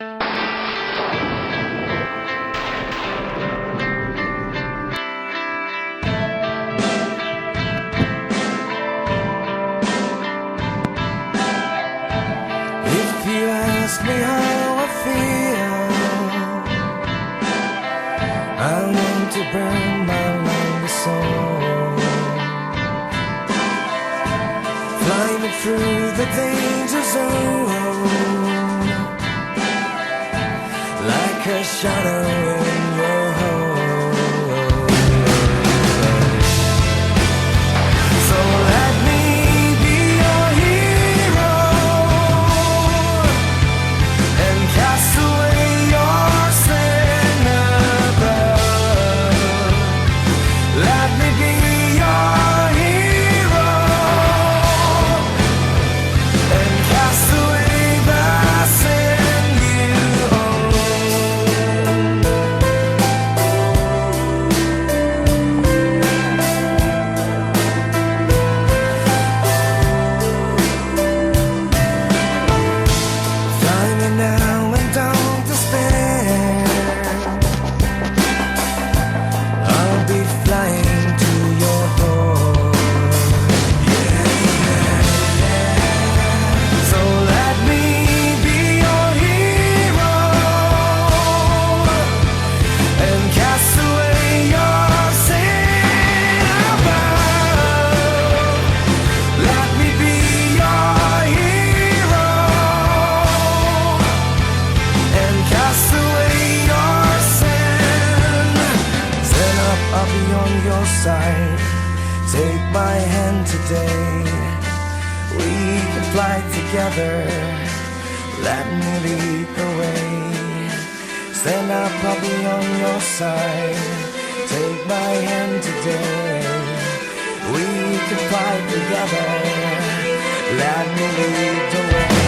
If you ask me how I feel, I want to burn my longest soul, flying through the danger zone, like a shadow in your home. So let me be your hero and cast away your sin above. Let me be your hero and cast away the sin you own. Fly me now and don't despair. I'll be flying to your door. So let me be your hero and cast away your sin above. Let me be your hero and cast away your sin. Stand up, I'll be on your side. Take my hand today. We can fly together. Let me lead the way. Stand up, I'll be on your side. Take my hand today. We can fly together. Let me lead the way.